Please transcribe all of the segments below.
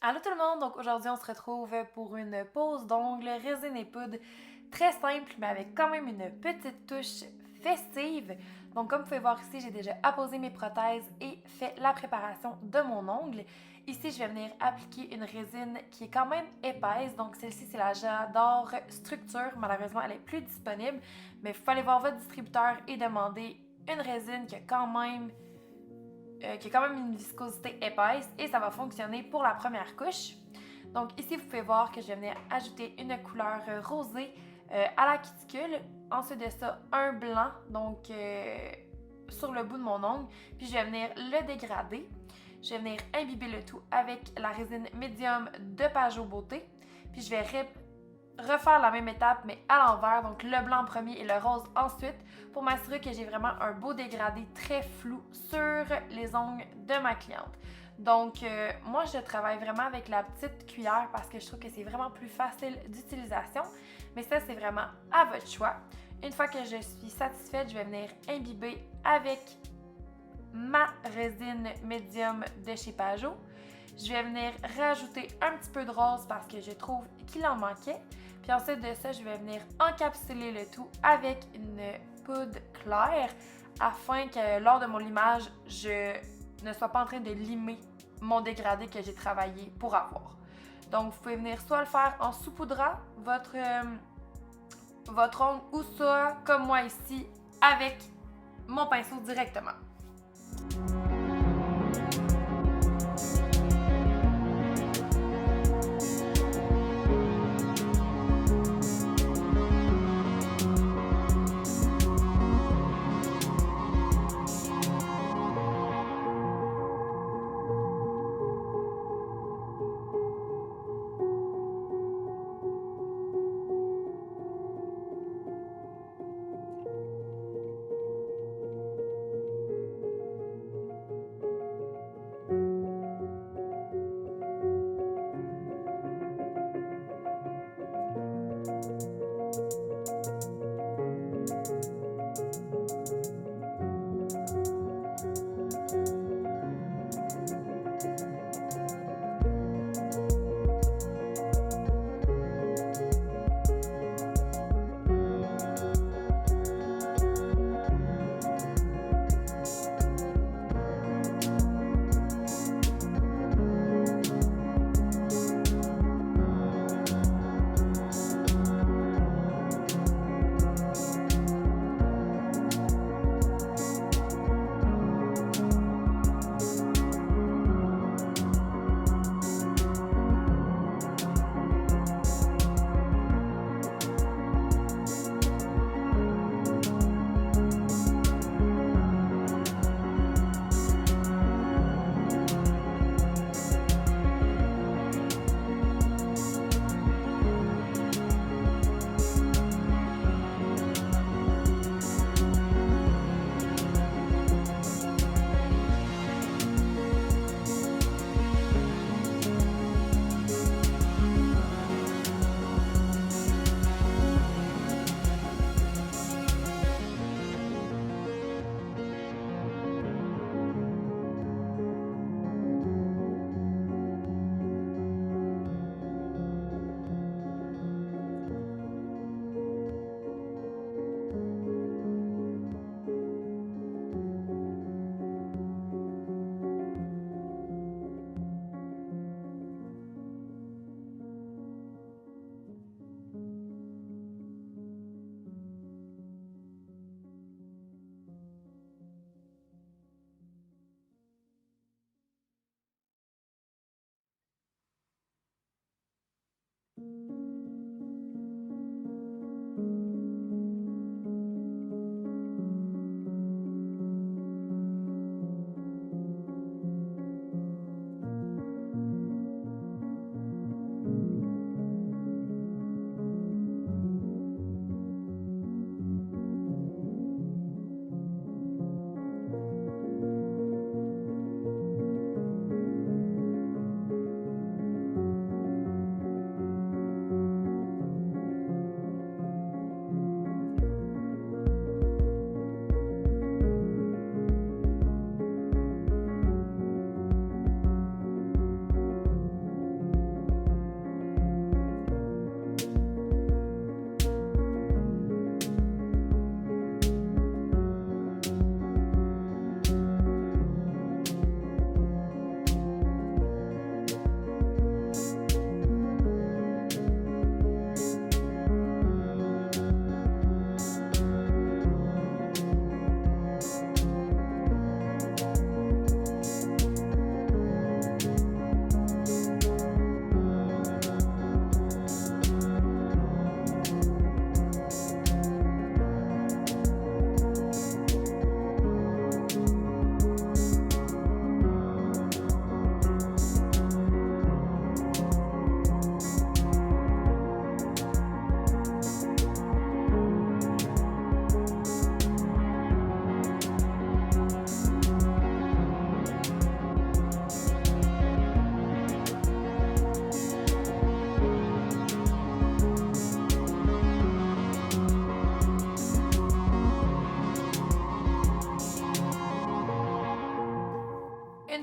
Allô tout le monde, donc aujourd'hui on se retrouve pour une pose d'ongles résine et poudre très simple mais avec quand même une petite touche festive. Donc comme vous pouvez voir ici, j'ai déjà apposé mes prothèses et fait la préparation de mon ongle. Ici je vais venir appliquer une résine qui est quand même épaisse, donc celle-ci c'est la J'adore Structure, malheureusement elle est plus disponible, mais il faut aller voir votre distributeur et demander une résine qui a quand même une viscosité épaisse et ça va fonctionner pour la première couche. Donc ici, vous pouvez voir que je vais venir ajouter une couleur rosée à la cuticule. Ensuite de ça, un blanc, donc sur le bout de mon ongle. Puis je vais venir le dégrader. Je vais venir imbiber le tout avec la résine médium de Pajot Beauté. Puis je vais refaire la même étape, mais à l'envers, donc le blanc en premier et le rose ensuite, pour m'assurer que j'ai vraiment un beau dégradé très flou sur les ongles de ma cliente. Donc, moi, je travaille vraiment avec la petite cuillère parce que je trouve que c'est vraiment plus facile d'utilisation, mais ça, c'est vraiment à votre choix. Une fois que je suis satisfaite, je vais venir imbiber avec ma résine médium de chez Pajot. Je vais venir rajouter un petit peu de rose parce que je trouve qu'il en manquait. Puis ensuite de ça, je vais venir encapsuler le tout avec une poudre claire afin que lors de mon limage, je ne sois pas en train de limer mon dégradé que j'ai travaillé pour avoir. Donc, vous pouvez venir soit le faire en saupoudrant votre ongle ou soit, comme moi ici, avec mon pinceau directement.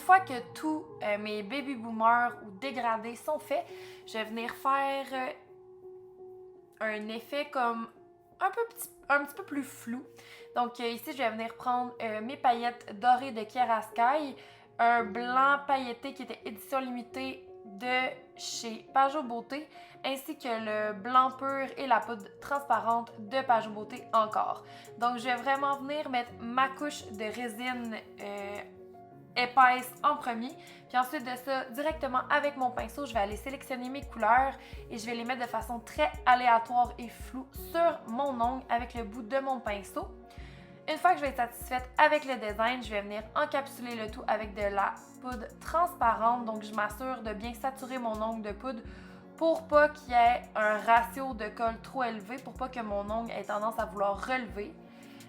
Une fois que tous mes baby boomers ou dégradés sont faits, je vais venir faire un effet comme un petit peu plus flou. Donc ici, je vais venir prendre mes paillettes dorées de Kiara Sky, un blanc pailleté qui était édition limitée de chez Pajot Beauté, ainsi que le blanc pur et la poudre transparente de Pajot Beauté encore. Donc je vais vraiment venir mettre ma couche de résine épaisse en premier, puis ensuite de ça, directement avec mon pinceau, je vais aller sélectionner mes couleurs et je vais les mettre de façon très aléatoire et floue sur mon ongle avec le bout de mon pinceau. Une fois que je vais être satisfaite avec le design, je vais venir encapsuler le tout avec de la poudre transparente. Donc, je m'assure de bien saturer mon ongle de poudre pour pas qu'il y ait un ratio de colle trop élevé, pour pas que mon ongle ait tendance à vouloir relever.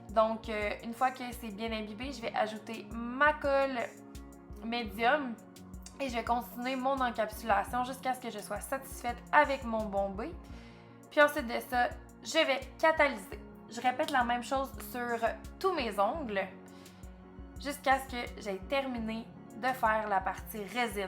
Donc, une fois que c'est bien imbibé, je vais ajouter ma colle médium et je vais continuer mon encapsulation jusqu'à ce que je sois satisfaite avec mon bombé. Puis ensuite de ça, je vais catalyser. Je répète la même chose sur tous mes ongles jusqu'à ce que j'aie terminé de faire la partie résine.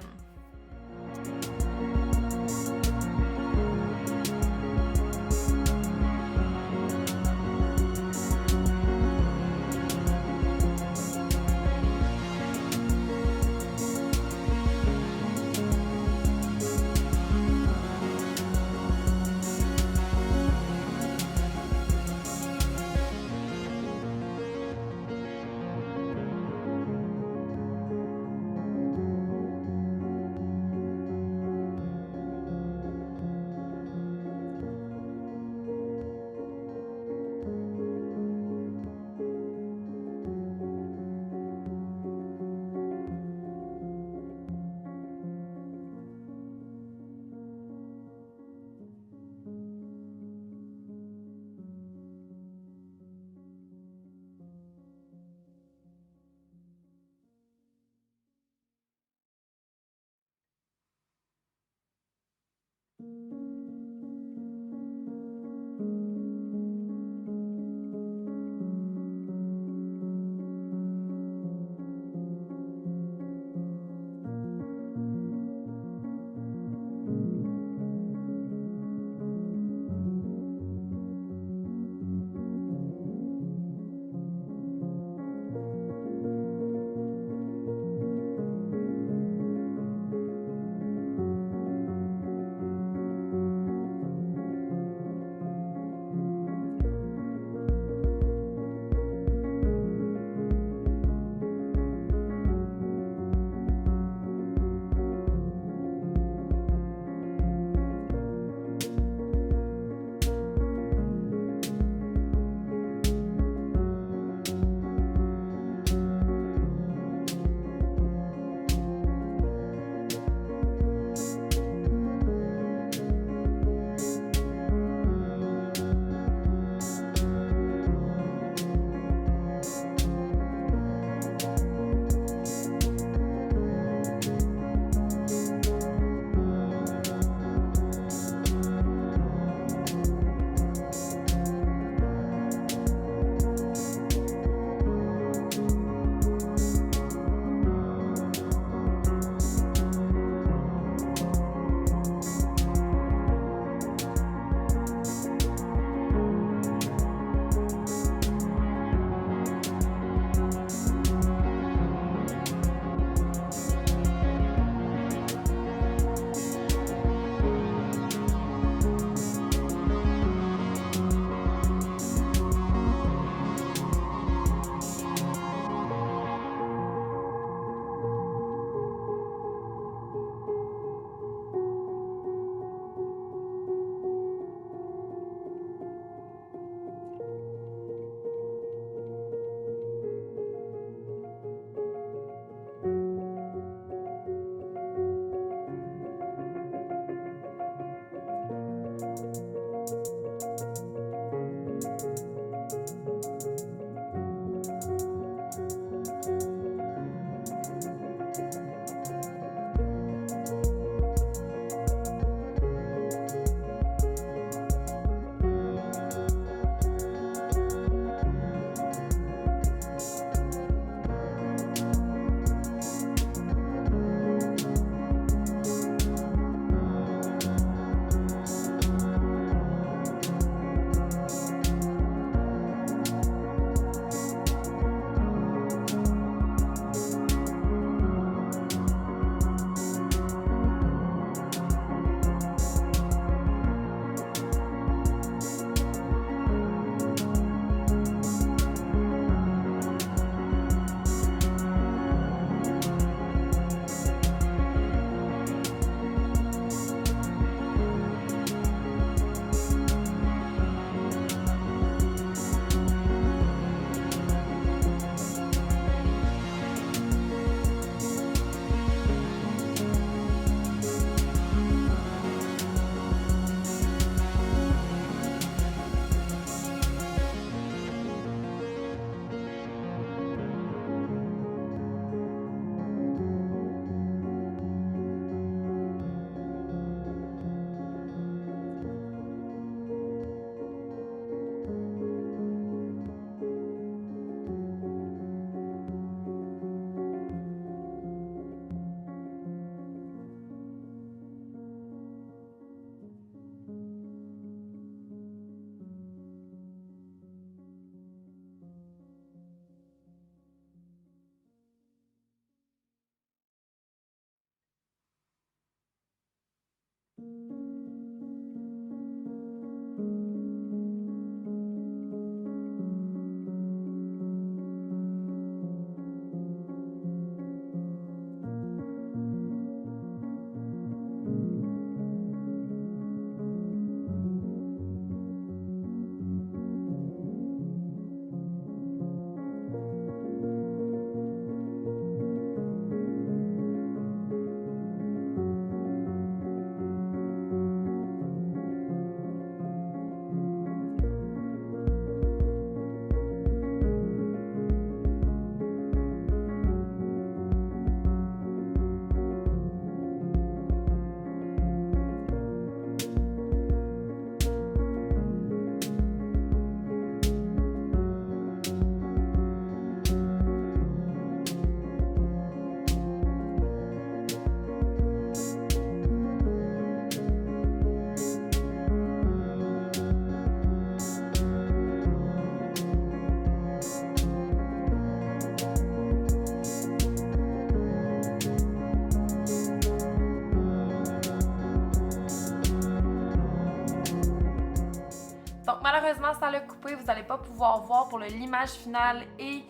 malheureusement, ça l'a coupé. Vous n'allez pas pouvoir voir pour le limage final et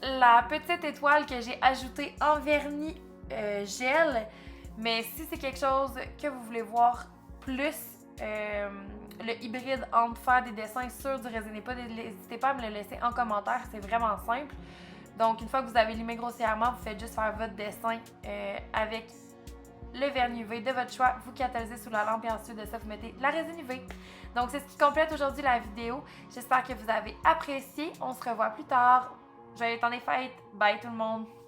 la petite étoile que j'ai ajoutée en vernis gel. Mais si c'est quelque chose que vous voulez voir plus, le hybride entre faire des dessins sur du résin épais, n'hésitez pas à me le laisser en commentaire, c'est vraiment simple. Donc une fois que vous avez limé grossièrement, vous faites juste faire votre dessin avec le vernis UV de votre choix, vous catalysez sous la lampe et ensuite de ça, vous mettez la résine UV. Donc c'est ce qui complète aujourd'hui la vidéo. J'espère que vous avez apprécié. On se revoit plus tard. Joyeux temps des fêtes. Bye tout le monde!